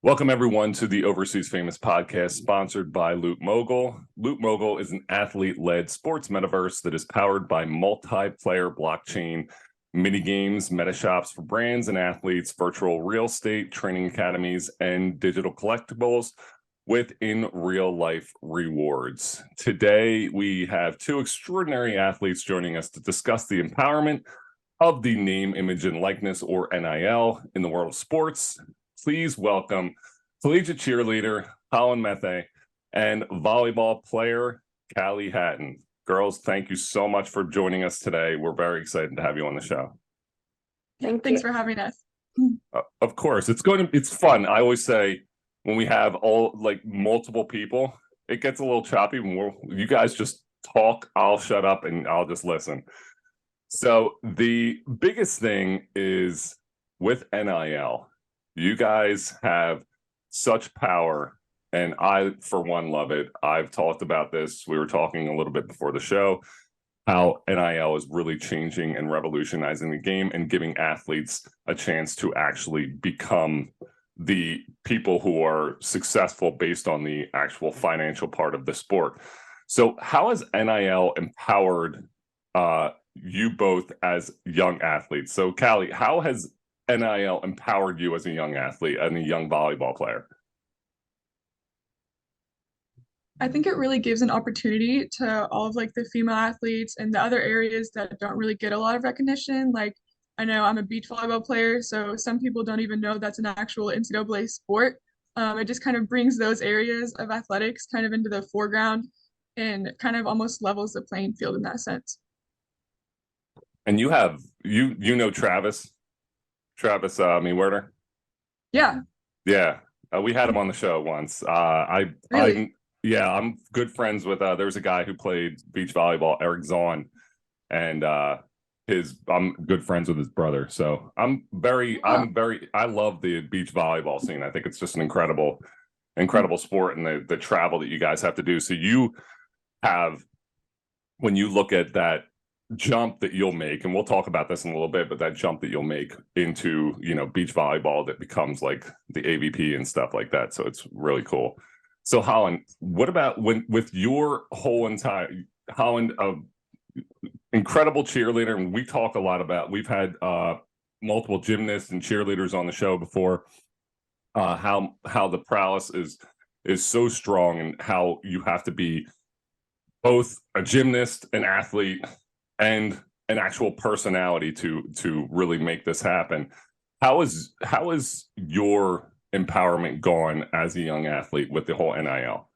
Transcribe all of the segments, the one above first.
Welcome, everyone, to the Overseas Famous podcast sponsored by Loot Mogul. Loot Mogul is an athlete-led sports metaverse that is powered by multiplayer blockchain mini-games, meta shops for brands and athletes, virtual real estate, training academies, and digital collectibles with in-real-life rewards. Today, we have two extraordinary athletes joining us to discuss the empowerment of the name, image, and likeness, or NIL, in the world of sports. Please welcome collegiate cheerleader Colin Methe and volleyball player Callie Hatten. Girls, thank you so much for joining us today. We're very excited to have you on the show. Thanks for having us. Of course, it's fun. I always say when we have multiple people, it gets a little choppy. You guys just talk, I'll shut up and I'll just listen. So the biggest thing is with NIL. You guys have such power, and I, for one, love it. I've talked about this. We were talking a little bit before the show, how NIL is really changing and revolutionizing the game and giving athletes a chance to actually become the people who are successful based on the actual financial part of the sport. So how has NIL empowered you both as young athletes? So Callie, how has NIL empowered you as a young athlete and a young volleyball player? I think it really gives an opportunity to all of the female athletes and the other areas that don't really get a lot of recognition. Like I know I'm a beach volleyball player, so some people don't even know that's an actual NCAA sport. It just kind of brings those areas of athletics kind of into the foreground and kind of almost levels the playing field in that sense. And you know Travis Mewerder? Yeah. Yeah, we had him on the show once. Really? I'm good friends with. There's a guy who played beach volleyball, Eric Zahn, and I'm good friends with his brother. So I love the beach volleyball scene. I think it's just an incredible sport, and the travel that you guys have to do. So you have, when you look at that jump that you'll make, and we'll talk about this in a little bit, but that jump that you'll make into, beach volleyball that becomes like the AVP and stuff like that. So it's really cool. So Holland, what about with your whole entire Holland, incredible cheerleader, and we talk a lot about, we've had multiple gymnasts and cheerleaders on the show before, how the prowess is so strong, and how you have to be both a gymnast, an athlete, and an actual personality to really make this happen. How is your empowerment gone as a young athlete with the whole NIL?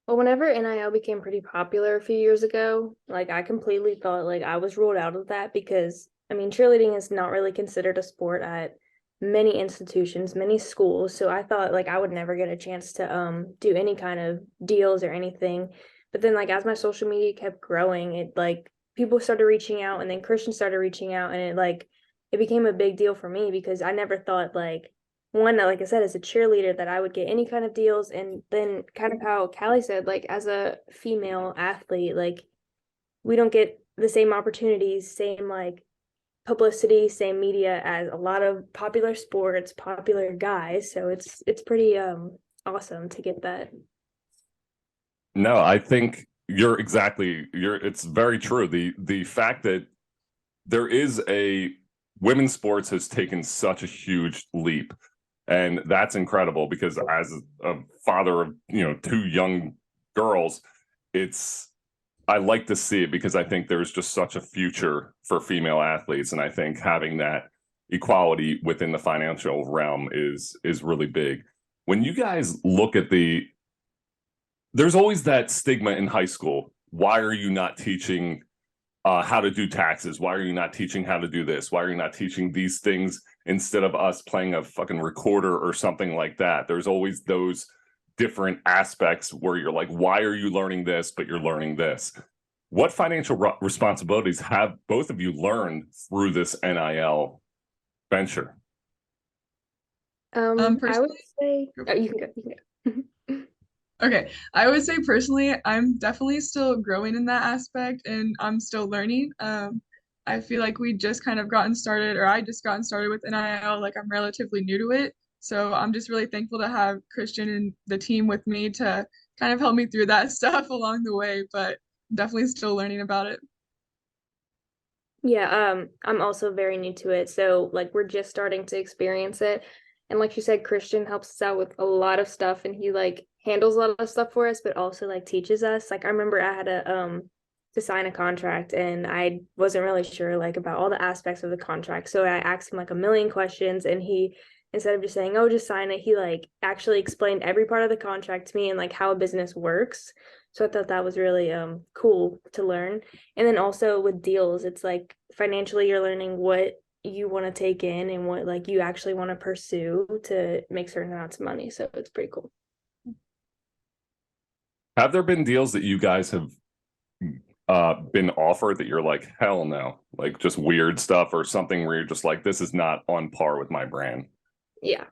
Well, whenever NIL became pretty popular a few years ago, I completely thought I was ruled out of that because cheerleading is not really considered a sport at many institutions, many schools. So I thought I would never get a chance to do any kind of deals or anything. But then as my social media kept growing, it people started reaching out, and then Christian started reaching out, and it became a big deal for me because I never thought one, like I said, as a cheerleader, that I would get any kind of deals. And then kind of how Callie said, as a female athlete, we don't get the same opportunities, same publicity, same media as a lot of popular sports, popular guys. So it's pretty awesome to get that. No, I think it's very true. The fact that there is women's sports has taken such a huge leap, and that's incredible, because as a father of two young girls, I like to see it, because I think there's just such a future for female athletes, and I think having that equality within the financial realm is really big. When you guys look at there's always that stigma in high school. Why are you not teaching how to do taxes? Why are you not teaching how to do this? Why are you not teaching these things instead of us playing a fucking recorder or something like that? There's always those different aspects where you're like, why are you learning this, but you're learning this? What financial responsibilities have both of you learned through this NIL venture? I would say you can go. Okay, I would say personally, I'm definitely still growing in that aspect, and I'm still learning. I feel like we just kind of gotten started, or I just gotten started with NIL. I'm relatively new to it. So I'm just really thankful to have Christian and the team with me to kind of help me through that stuff along the way, but definitely still learning about it. Yeah, I'm also very new to it, so like we're just starting to experience it. And like you said, Christian helps us out with a lot of stuff and he like handles a lot of stuff for us, but also like teaches us. Like I remember I had to sign a contract and I wasn't really sure like about all the aspects of the contract. So I asked him like a million questions and he instead of just saying, "Oh, just sign it," he like actually explained every part of the contract to me and like how a business works. So I thought that was really cool to learn. And then also with deals, it's like financially you're learning what you want to take in and what like you actually want to pursue to make certain amounts of money. So it's pretty cool. Have there been deals that you guys have been offered that you're like, hell no, like just weird stuff or something where you're just like, this is not on par with my brand? Yeah.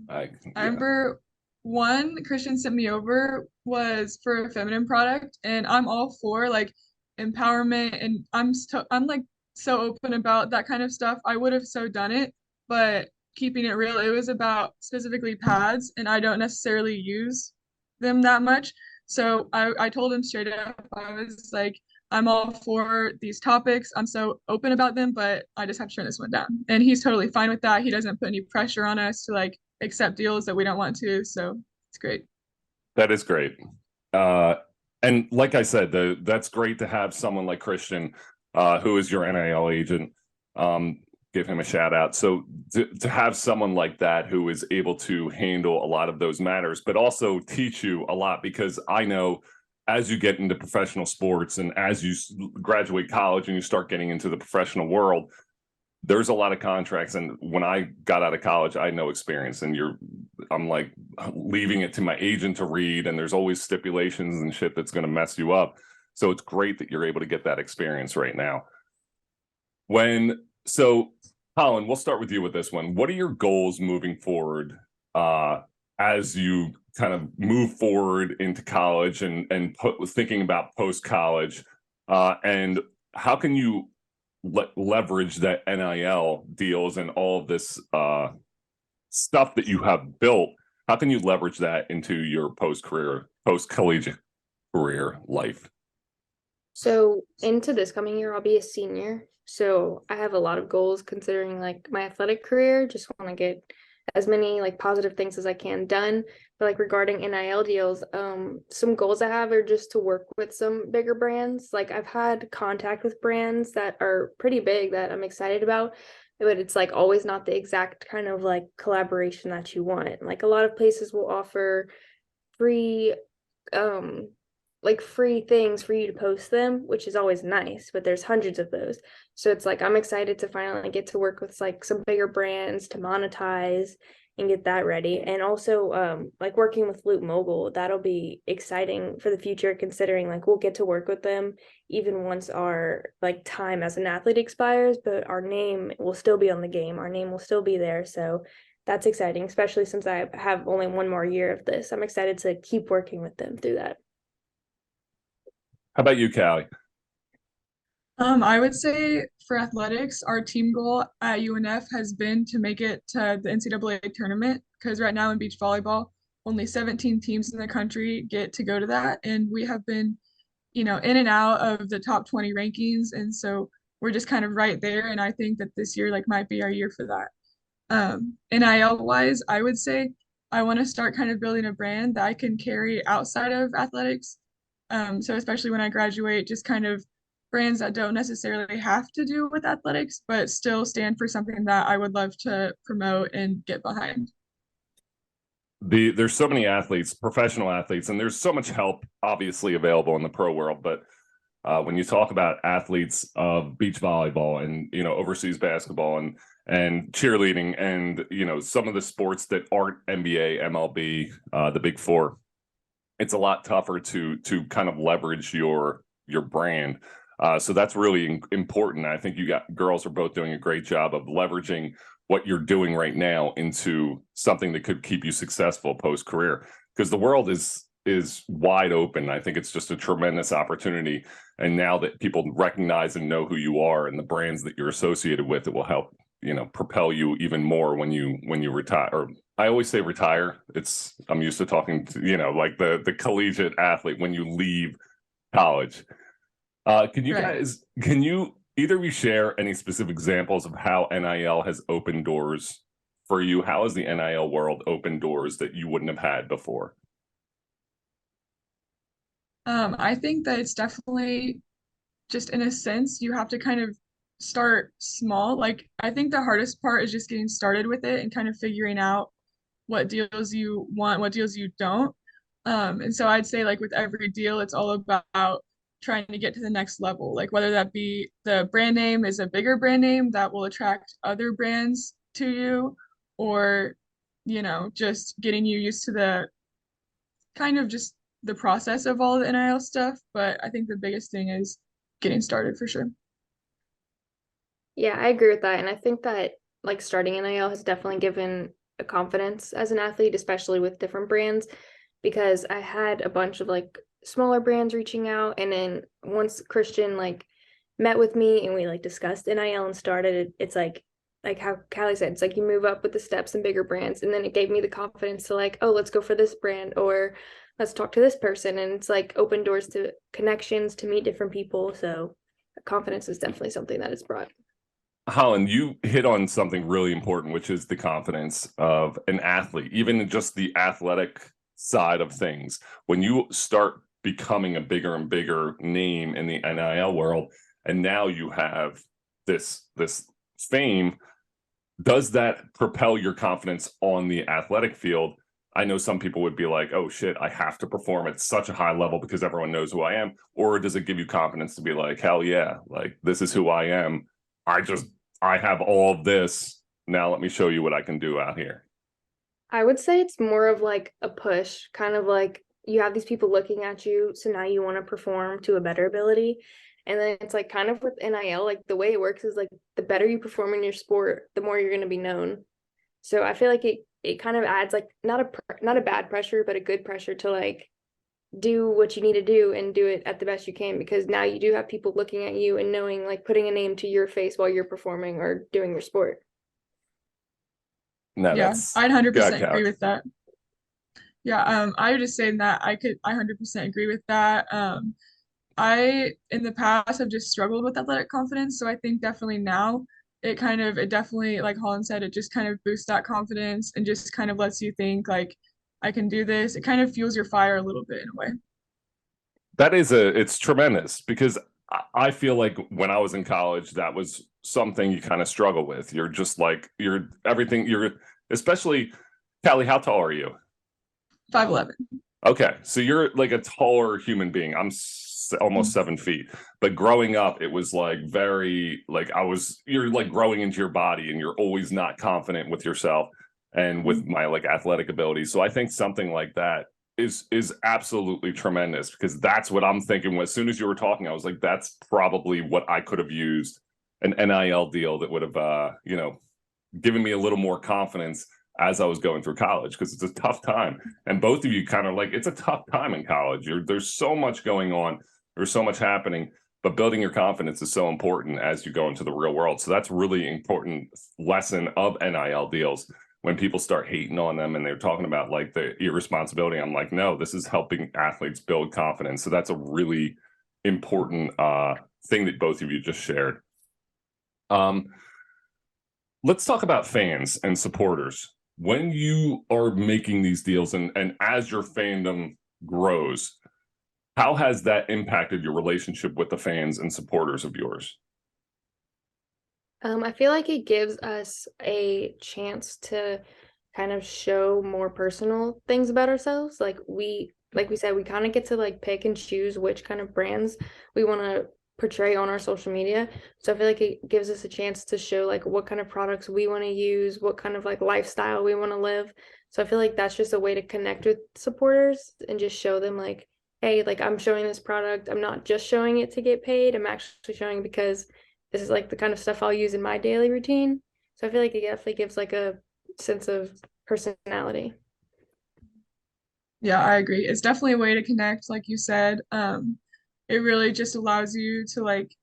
I remember one Christian sent me over was for a feminine product, and I'm all for like empowerment, and I'm like so open about that kind of stuff. I would have so done it, but keeping it real, it was about specifically pads, and I don't necessarily use them that much. So I told him straight up, I was like, I'm all for these topics. I'm so open about them, but I just have to turn this one down. And he's totally fine with that. He doesn't put any pressure on us to like accept deals that we don't want to. So it's great. That is great. Uh, and like I said, that's great to have someone like Christian, who is your NIL agent. Give him a shout out. So to have someone like that who is able to handle a lot of those matters, but also teach you a lot, because I know as you get into professional sports and as you graduate college and you start getting into the professional world, there's a lot of contracts. And when I got out of college, I had no experience, and I'm like leaving it to my agent to read, and there's always stipulations and shit that's going to mess you up. So it's great that you're able to get that experience right now. So Colin, we'll start with you with this one. What are your goals moving forward, as you kind of move forward into college and thinking about post college, and how can you leverage that NIL deals and all of this stuff that you have built? How can you leverage that into your post collegiate career life? So into this coming year, I'll be a senior. So I have a lot of goals considering like my athletic career. Just want to get as many like positive things as I can done. But like regarding NIL deals, some goals I have are just to work with some bigger brands. Like I've had contact with brands that are pretty big that I'm excited about, but it's like always not the exact kind of like collaboration that you want. Like a lot of places will offer free like free things for you to post them, which is always nice, but there's hundreds of those. So it's like I'm excited to finally get to work with like some bigger brands to monetize and get that ready. And also like working with Loop Mogul, that'll be exciting for the future considering like we'll get to work with them even once our like time as an athlete expires, but our name will still be on the game. Our name will still be there. So that's exciting, especially since I have only one more year of this. I'm excited to keep working with them through that. How about you, Callie? I would say for athletics, our team goal at UNF has been to make it to the NCAA tournament, because right now in beach volleyball, only 17 teams in the country get to go to that. And we have been, in and out of the top 20 rankings. And so we're just kind of right there. And I think that this year like might be our year for that. NIL wise, I would say I want to start kind of building a brand that I can carry outside of athletics. So especially when I graduate, just kind of brands that don't necessarily have to do with athletics, but still stand for something that I would love to promote and get behind. There's so many athletes, professional athletes, and there's so much help obviously available in the pro world. But when you talk about athletes of beach volleyball and overseas basketball and cheerleading and some of the sports that aren't NBA, MLB, the Big Four, it's a lot tougher to kind of leverage your brand. So that's really important. I think girls are both doing a great job of leveraging what you're doing right now into something that could keep you successful post career, because the world is wide open. I think it's just a tremendous opportunity. And now that people recognize and know who you are and the brands that you're associated with, it will help propel you even more when you retire. Or I always say retire. I'm used to talking to, like the collegiate athlete when you leave college. Can you either of you share any specific examples of how NIL has opened doors for you? How has the NIL world opened doors that you wouldn't have had before? I think that it's definitely just in a sense, you have to kind of start small. Like, I think the hardest part is just getting started with it and kind of figuring out what deals you want, what deals you don't. And so I'd say, like, with every deal, it's all about trying to get to the next level. Like, whether that be the brand name is a bigger brand name that will attract other brands to you, or, just getting you used to the kind of just the process of all the NIL stuff. But I think the biggest thing is getting started for sure. Yeah, I agree with that. And I think that like starting NIL has definitely given a confidence as an athlete, especially with different brands, because I had a bunch of like smaller brands reaching out. And then once Christian like met with me and we like discussed NIL and started it, it's like how Callie said, it's like you move up with the steps and bigger brands. And then it gave me the confidence to like, oh, let's go for this brand or let's talk to this person. And it's like open doors to connections to meet different people. So confidence is definitely something that it's brought. Holland, you hit on something really important, which is the confidence of an athlete, even just the athletic side of things. When you start becoming a bigger and bigger name in the NIL world, and now you have this fame, does that propel your confidence on the athletic field? I know some people would be like, oh shit, I have to perform at such a high level because everyone knows who I am. Or does it give you confidence to be like, hell yeah, like this is who I am. I have all of this. Now let me show you what I can do out here. I would say it's more of like a push, kind of like you have these people looking at you, so now you want to perform to a better ability. And then it's like kind of with NIL, like the way it works is like the better you perform in your sport, the more you're going to be known. So I feel like it kind of adds like not a bad pressure, but a good pressure to like do what you need to do and do it at the best you can, because now you do have people looking at you and knowing, like putting a name to your face while you're performing or doing your sport. No, Yeah, that's I'd God, 100% agree Callie. with that. Yeah, I was just saying that I 100% agree with that. I in the past have just struggled with athletic confidence, so I think definitely now it definitely, like Holland said, it just kind of boosts that confidence and just kind of lets you think like I can do this. It kind of fuels your fire a little bit in a way. It's tremendous because I feel like when I was in college, that was something you kind of struggle with. You're just like, especially Callie, how tall are you? 5'11". Okay, so you're like a taller human being. Almost 7 feet. But growing up, it was like you're like growing into your body and you're always not confident with yourself and with my like athletic abilities. So I think something like that is absolutely tremendous because that's what I'm thinking. As soon as you were talking, I was like, that's probably what I could have used an NIL deal that would have, given me a little more confidence as I was going through college because it's a tough time. And both of you kind of like, it's a tough time in college. There's so much going on. There's so much happening, but building your confidence is so important as you go into the real world. So that's really important lesson of NIL deals. When people start hating on them and they're talking about like the irresponsibility, I'm like, no, this is helping athletes build confidence. So that's a really important thing that both of you just shared. Let's talk about fans and supporters. When you are making these deals and as your fandom grows, how has that impacted your relationship with the fans and supporters of yours? I feel like it gives us a chance to kind of show more personal things about ourselves. Like we said, we kind of get to like pick and choose which kind of brands we want to portray on our social media. So I feel like it gives us a chance to show like what kind of products we want to use, what kind of like lifestyle we want to live. So I feel like that's just a way to connect with supporters and just show them like, hey, like I'm showing this product. I'm not just showing it to get paid. I'm actually showing because this is like the kind of stuff I'll use in my daily routine. So I feel like it definitely gives like a sense of personality. Yeah, I agree. It's definitely a way to connect, like you said. It really just allows you to like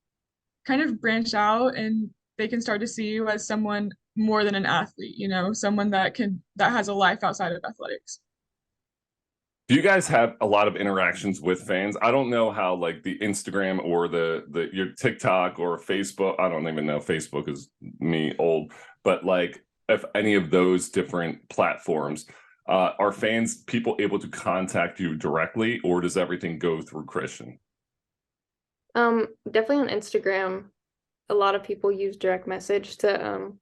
kind of branch out and they can start to see you as someone more than an athlete, someone that has a life outside of athletics. Do you guys have a lot of interactions with fans? I don't know how like the Instagram or the your TikTok or Facebook, I don't even know, Facebook is me old, but like if any of those different platforms, are fans people able to contact you directly, or does everything go through Christian? Definitely on Instagram, a lot of people use direct message to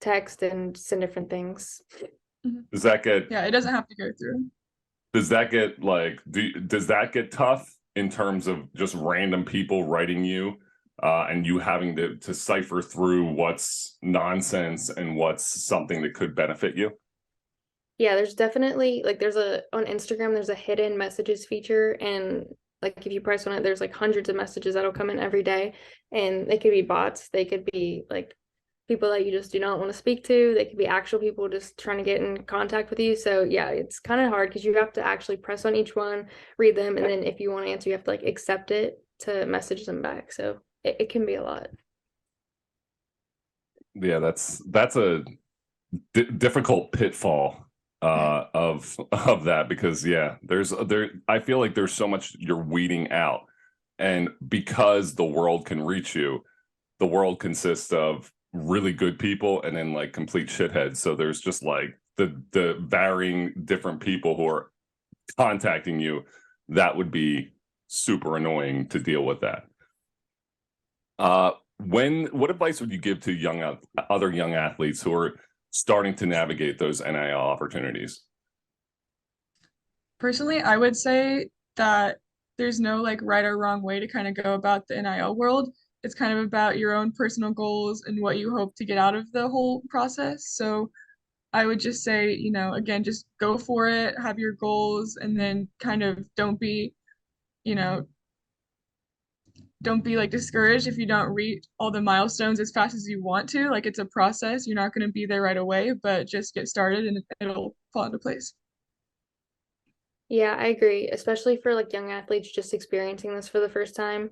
text and send different things. Does that get Yeah, it doesn't have to go through. does that get like does that get tough in terms of just random people writing you and you having to cipher through what's nonsense and what's something that could benefit you? Yeah, there's definitely like on Instagram there's a hidden messages feature, and like if you press on it, there's like hundreds of messages that'll come in every day, and they could be bots, they could be like people that you just do not want to speak to, they could be actual people just trying to get in contact with you. So yeah, it's kind of hard because you have to actually press on each one, read them, and then if you want to answer, you have to like accept it to message them back. So it can be a lot. Yeah, that's a difficult pitfall of that, because yeah, I feel like there's so much you're weeding out, and because the world can reach you, the world consists of really good people and then like complete shitheads. So there's just like the varying different people who are contacting you. That would be super annoying to deal with that. What advice would you give to other young athletes who are starting to navigate those NIL opportunities? Personally, I would say that there's no like right or wrong way to kind of go about the NIL world. It's kind of about your own personal goals and what you hope to get out of the whole process. So I would just say, again, just go for it, have your goals, and then kind of you know, don't be like discouraged if you don't reach all the milestones as fast as you want to. Like it's a process. You're not going to be there right away, but just get started and it'll fall into place. Yeah, I agree, especially for like young athletes just experiencing this for the first time.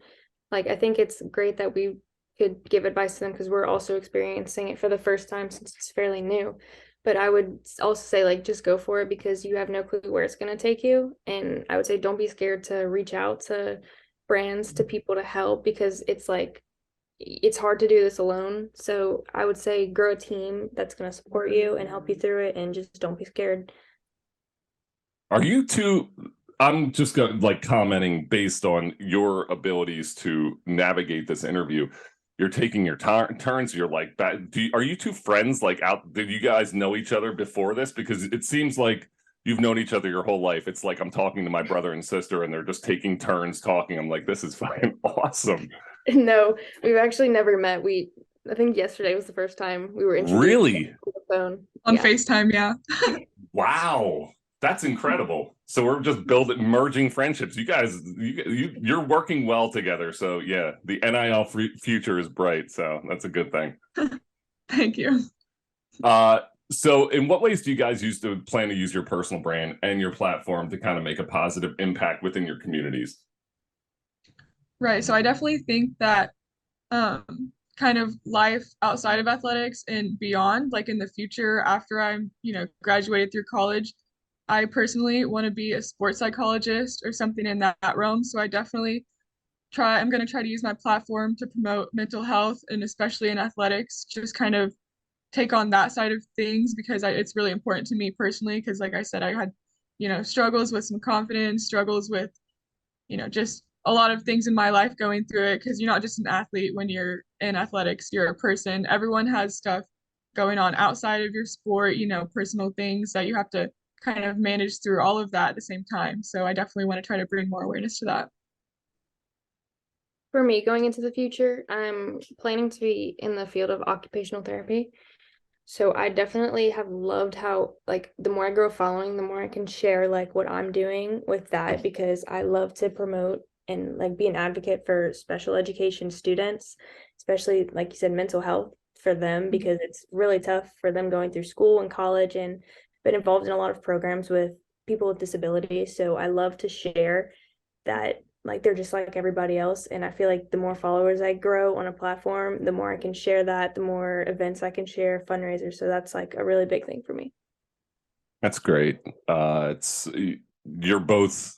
Like I think it's great that we could give advice to them because we're also experiencing it for the first time since it's fairly new. But I would also say like just go for it because you have no clue where it's going to take you. And I would say don't be scared to reach out to brands, to people to help, because it's like it's hard to do this alone. So I would say grow a team that's going to support you and help you through it, and just don't be scared. Are you two? I'm just going like commenting based on your abilities to navigate this interview. You're taking your turns. You're like, are you two friends? Like, did you guys know each other before this? Because it seems like you've known each other your whole life. It's like I'm talking to my brother and sister, and they're just taking turns talking. I'm like, this is fucking awesome. No, we've actually never met. I think yesterday was the first time we were introduced. Really? On the phone. On Yeah. FaceTime, yeah. Wow. That's incredible. So we're just merging friendships. You guys, you're working well together. So yeah, the NIL future is bright. So that's a good thing. Thank you. So in what ways do you guys plan to use your personal brand and your platform to kind of make a positive impact within your communities? Right. So I definitely think that kind of life outside of athletics and beyond, like in the future after I'm, graduated through college, I personally want to be a sports psychologist or something in that realm. So I'm going to try to use my platform to promote mental health and especially in athletics, just kind of take on that side of things because it's really important to me personally. Because like I said, I had, struggles with some confidence, struggles with, just a lot of things in my life going through it. Because you're not just an athlete when you're in athletics, you're a person. Everyone has stuff going on outside of your sport, personal things that you have to kind of manage through all of that at the same time. So I definitely want to try to bring more awareness to that. For me, going into the future, I'm planning to be in the field of occupational therapy. So I definitely have loved how like the more I grow following, the more I can share like what I'm doing with that, because I love to promote and like be an advocate for special education students, especially like you said, mental health for them, because it's really tough for them going through school and college, and been involved in a lot of programs with people with disabilities. So I love to share that like they're just like everybody else. And I feel like the more followers I grow on a platform, the more I can share that, the more events I can share, fundraisers. So that's like a really big thing for me. That's great. You're both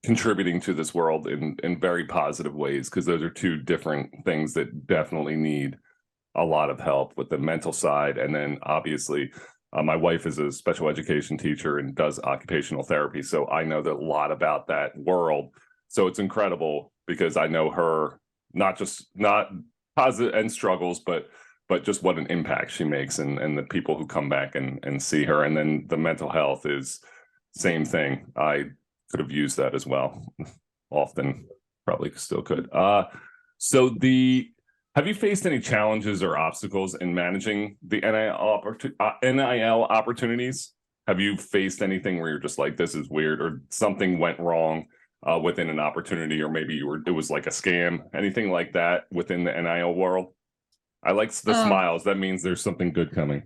contributing to this world in very positive ways, because those are two different things that definitely need a lot of help with the mental side. And then obviously my wife is a special education teacher and does occupational therapy, so I know a lot about that world. So it's incredible because I know her, not positive and struggles, but just what an impact she makes, and the people who come back and see her. And then the mental health is same thing. I could have used that as well. Often, probably still could. So have you faced any challenges or obstacles in managing the NIL opportunities? Have you faced anything where you're just like, this is weird, or something went wrong within an opportunity, or maybe it was like a scam, anything like that within the NIL world? I like the smiles. That means there's something good coming.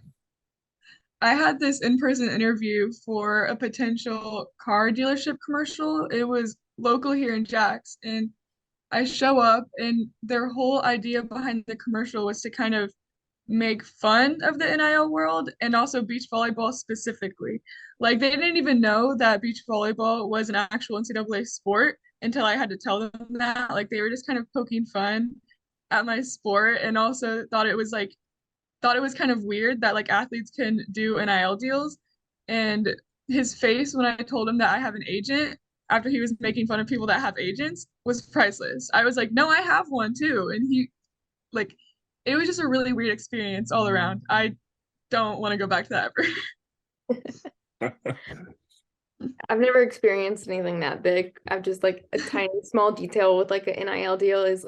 I had this in-person interview for a potential car dealership commercial. It was local here in Jax, and I show up, and their whole idea behind the commercial was to kind of make fun of the NIL world and also beach volleyball specifically. Like they didn't even know that beach volleyball was an actual NCAA sport until I had to tell them that. Like they were just kind of poking fun at my sport, and also thought it was kind of weird that like athletes can do NIL deals. And his face when I told him that I have an agent after he was making fun of people that have agents was priceless. I was like, no, I have one too. And he like it was just a really weird experience all around. I don't want to go back to that ever. I've never experienced anything that big. I've just like a tiny small detail with like an NIL deal is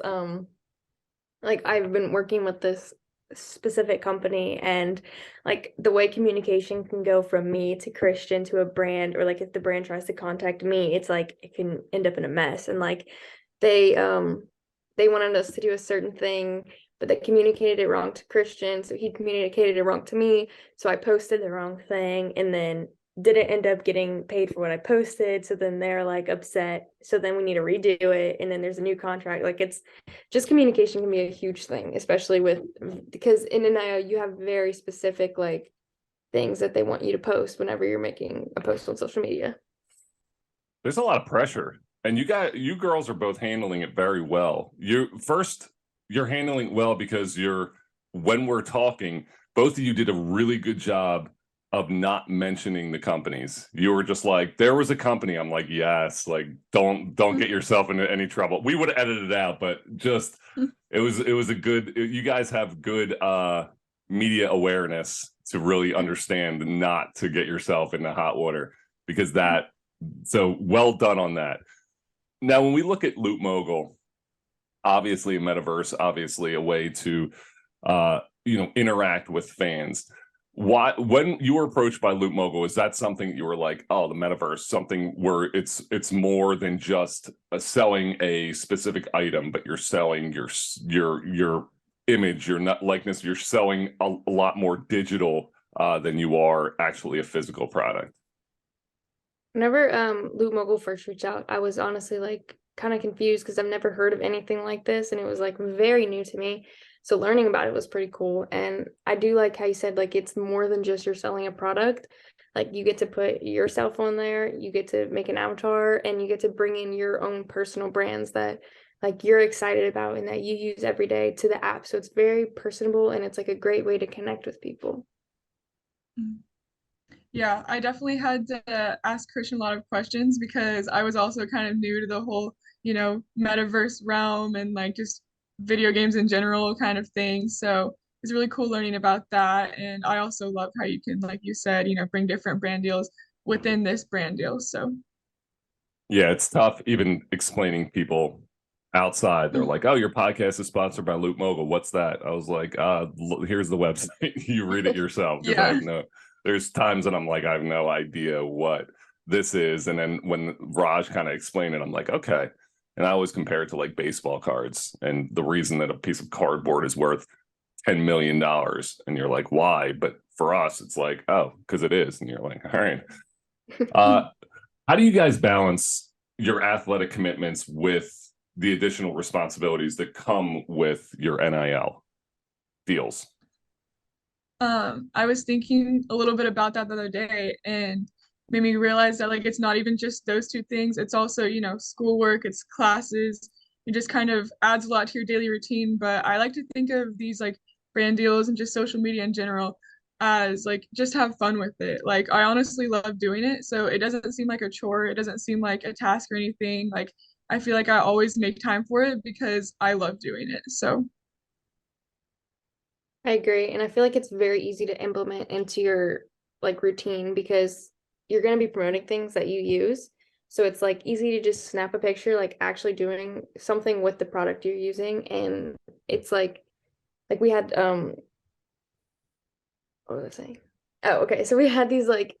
like I've been working with this specific company, and like the way communication can go from me to Christian to a brand, or like if the brand tries to contact me, it's like it can end up in a mess. And like they wanted us to do a certain thing, but they communicated it wrong to Christian, so he communicated it wrong to me, so I posted the wrong thing and then didn't end up getting paid for what I posted. So then they're like upset. So then we need to redo it. And then there's a new contract. Like it's just communication can be a huge thing, especially because in NIL you have very specific like things that they want you to post whenever you're making a post on social media. There's a lot of pressure, and you girls are both handling it very well. You're handling it well because when we're talking, both of you did a really good job of not mentioning the companies. You were just like, there was a company. I'm like, yes, like don't get yourself into any trouble. We would have edited it out, but just it was a good, you guys have good media awareness to really understand not to get yourself into hot water, because so well done on that. Now, when we look at Loot Mogul, obviously a metaverse, obviously a way to interact with fans. When you were approached by Loot Mogul, is that something you were like, oh, the metaverse, something where it's more than just selling a specific item, but you're selling your image, your likeness, you're selling a lot more digital than you are actually a physical product? Whenever Loot Mogul first reached out, I was honestly like kind of confused because I've never heard of anything like this, and it was like very new to me. So learning about it was pretty cool. And I do like how you said like it's more than just you're selling a product. Like you get to put yourself on there, you get to make an avatar, and you get to bring in your own personal brands that like you're excited about and that you use every day to the app. So it's very personable, and it's like a great way to connect with people. Yeah, I definitely had to ask Christian a lot of questions because I was also kind of new to the whole, metaverse realm and like just video games in general kind of thing. So it's really cool learning about that. And I also love how you can, like you said, bring different brand deals within this brand deal. So Yeah, it's tough even explaining people outside. They're like, oh, your podcast is sponsored by Loot Mogul. What's that? I was like, here's the website. You read it yourself, because yeah. There's times that I'm like, I have no idea what this is. And then when Raj kind of explained it, I'm like, okay. And I always compare it to like baseball cards, and the reason that a piece of cardboard is worth $10 million. And you're like, why? But for us, it's like, oh, because it is. And you're like, all right. How do you guys balance your athletic commitments with the additional responsibilities that come with your NIL deals? I was thinking a little bit about that the other day and made me realize that like it's not even just those two things. It's also, schoolwork, it's classes. It just kind of adds a lot to your daily routine. But I like to think of these like brand deals and just social media in general as like just have fun with it. Like I honestly love doing it. So it doesn't seem like a chore. It doesn't seem like a task or anything. Like I feel like I always make time for it because I love doing it. So I agree. And I feel like it's very easy to implement into your like routine because you're going to be promoting things that you use. So it's like easy to just snap a picture, like actually doing something with the product you're using. And it's like we had, what was I saying? Oh, okay. So we had these like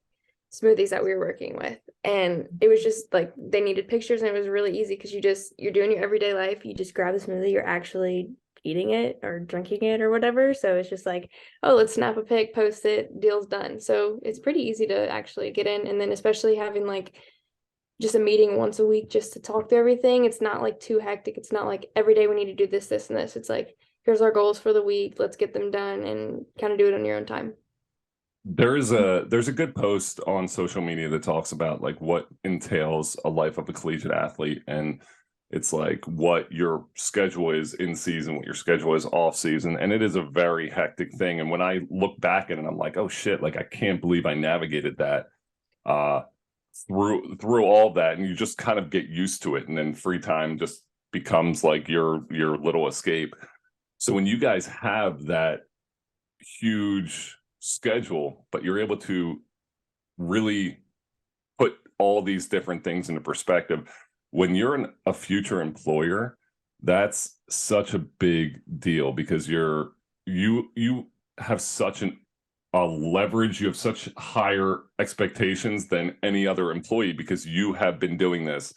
smoothies that we were working with. And it was just like they needed pictures and it was really easy because you're doing your everyday life. You just grab the smoothie, you're actually eating it or drinking it or whatever. So it's just like, oh, let's snap a pic, post it, deal's done. So it's pretty easy to actually get in. And then especially having like just a meeting once a week just to talk through everything. It's not like too hectic. It's not like every day we need to do this, this, and this. It's like, here's our goals for the week. Let's get them done and kind of do it on your own time. There's a good post on social media that talks about like what entails a life of a collegiate athlete, and it's like what your schedule is in season, what your schedule is off season, and it is a very hectic thing. And when I look back at it, I'm like, oh shit, like I can't believe I navigated that uh through all that, and you just kind of get used to it, and then free time just becomes like your little escape. So when you guys have that huge schedule, but you're able to really put all these different things into perspective. When you're a future employer, that's such a big deal because you have such a leverage, you have such higher expectations than any other employee because you have been doing this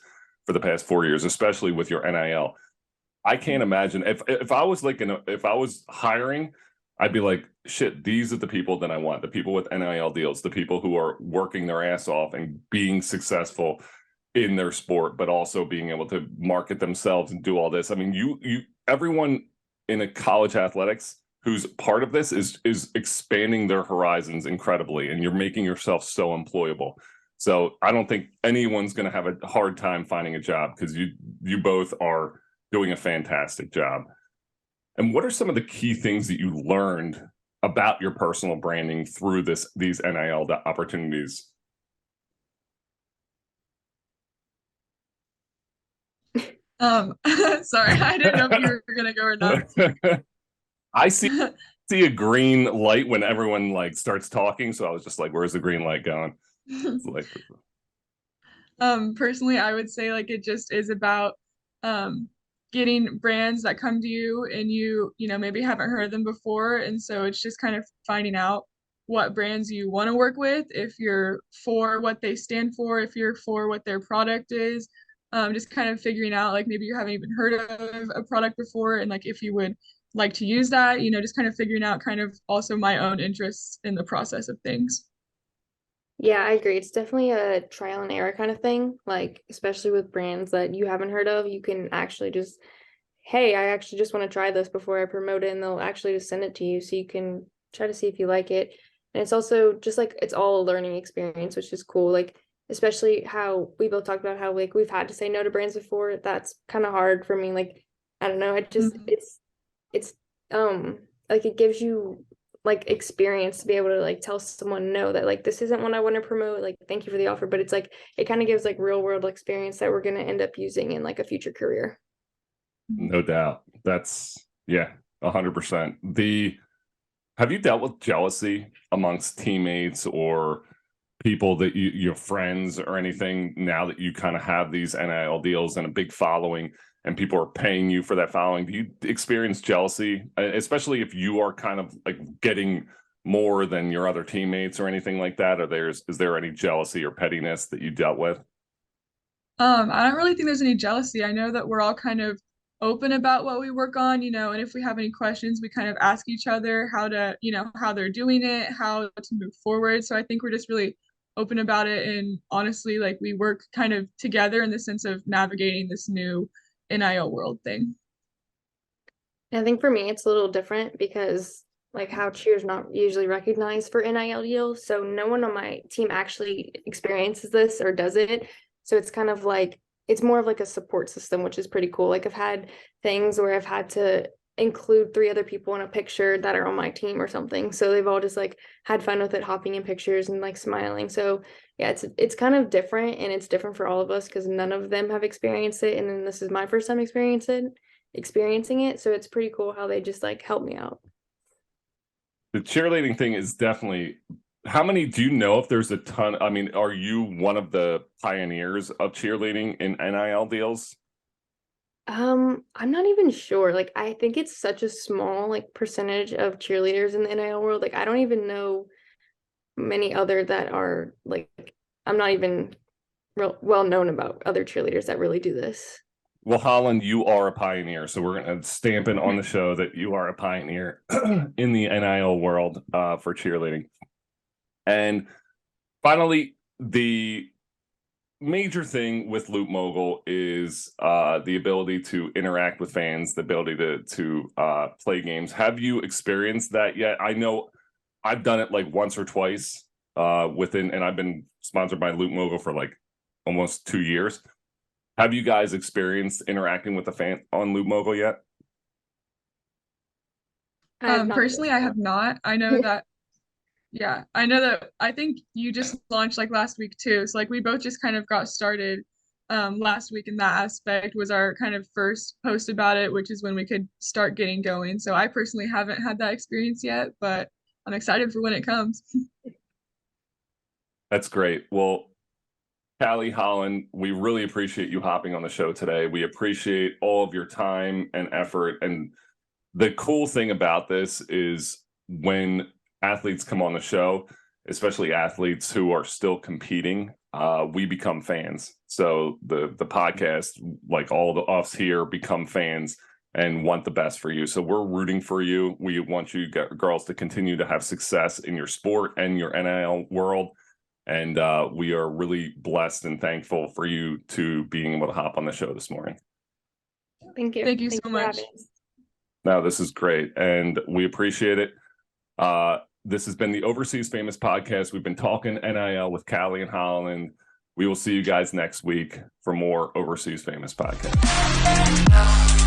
for the past 4 years, especially with your NIL. I can't imagine if I was like if I was hiring, I'd be like, shit, these are the people that I want, the people with NIL deals, the people who are working their ass off and being successful in their sport, but also being able to market themselves and do all this. I mean, everyone in a college athletics who's part of this is expanding their horizons incredibly, and you're making yourself so employable. So I don't think anyone's going to have a hard time finding a job because you both are doing a fantastic job. And what are some of the key things that you learned about your personal branding through these NIL opportunities? Sorry, I didn't know if you were gonna go or not. I see a green light when everyone like starts talking, so I was just like, where's the green light going? It's like, Personally, I would say like it just is about getting brands that come to you and you maybe haven't heard of them before, and so it's just kind of finding out what brands you want to work with, if you're for what they stand for, if you're for what their product is. Just kind of figuring out like maybe you haven't even heard of a product before and like if you would like to use that, just kind of figuring out kind of also my own interests in the process of things. Yeah, I agree. It's definitely a trial and error kind of thing. Like, especially with brands that you haven't heard of, you can actually just, hey, I actually just want to try this before I promote it, and they'll actually just send it to you so you can try to see if you like it. And it's also just like it's all a learning experience, which is cool. Like, especially how we both talked about how like we've had to say no to brands before. That's kind of hard for me. Like, I don't know. Mhm. It's like it gives you like experience to be able to like tell someone no, that like this isn't what I want to promote, like thank you for the offer, but it's like it kind of gives like real world experience that we're going to end up using in like a future career. no doubt. That's yeah, 100%. Have you dealt with jealousy amongst teammates or people that your friends or anything now that you kind of have these NIL deals and a big following and people are paying you for that following? Do you experience jealousy, especially if you are kind of like getting more than your other teammates or anything like that? Or is there any jealousy or pettiness that you dealt with? I don't really think there's any jealousy. I know that we're all kind of open about what we work on, and if we have any questions, we kind of ask each other how to, how they're doing it, how to move forward. So I think we're just really open about it, and honestly, like we work kind of together in the sense of navigating this new NIL world thing. And I think for me, it's a little different because like how cheer's not usually recognized for NIL deals. So no one on my team actually experiences this or does it. So it's kind of like, it's more of like a support system, which is pretty cool. Like I've had things where I've had to include 3 other people in a picture that are on my team or something. So they've all just like had fun with it, hopping in pictures and like smiling. So yeah, it's kind of different, and it's different for all of us because none of them have experienced it. And then this is my first time experiencing it. So it's pretty cool how they just like help me out. The cheerleading thing is definitely, how many do you know if there's a ton? I mean, are you one of the pioneers of cheerleading in NIL deals? I'm not even sure. Like I think it's such a small like percentage of cheerleaders in the NIL world. Like I don't even know many other that are like, I'm not even real well known about other cheerleaders that really do this. Well, Holland, you are a pioneer, so we're going to stamp it on the show that you are a pioneer in the NIL world for cheerleading. And finally, the major thing with Loop Mogul is the ability to interact with fans, the ability to play games. Have you experienced that yet? I know I've done it like once or twice and I've been sponsored by Loop Mogul for like almost 2 years. Have you guys experienced interacting with the fan on Loop Mogul yet? Personally, I have not. I know that, yeah, I know that I think you just launched like last week too. So like we both just kind of got started last week in that aspect was our kind of first post about it, which is when we could start getting going. So I personally haven't had that experience yet, but I'm excited for when it comes. That's great. Well, Callie, Holland, we really appreciate you hopping on the show today. We appreciate all of your time and effort. And the cool thing about this is when athletes come on the show, especially athletes who are still competing, we become fans. So the podcast, like all of us here, become fans and want the best for you. So we're rooting for you. We want you girls to continue to have success in your sport and your NIL world. And we are really blessed and thankful for you to being able to hop on the show this morning. Thank you. Thank you so much. No, this is great. And we appreciate it. This has been the Overseas Famous Podcast. We've been talking NIL with Callie and Holland. We will see you guys next week for more Overseas Famous Podcast.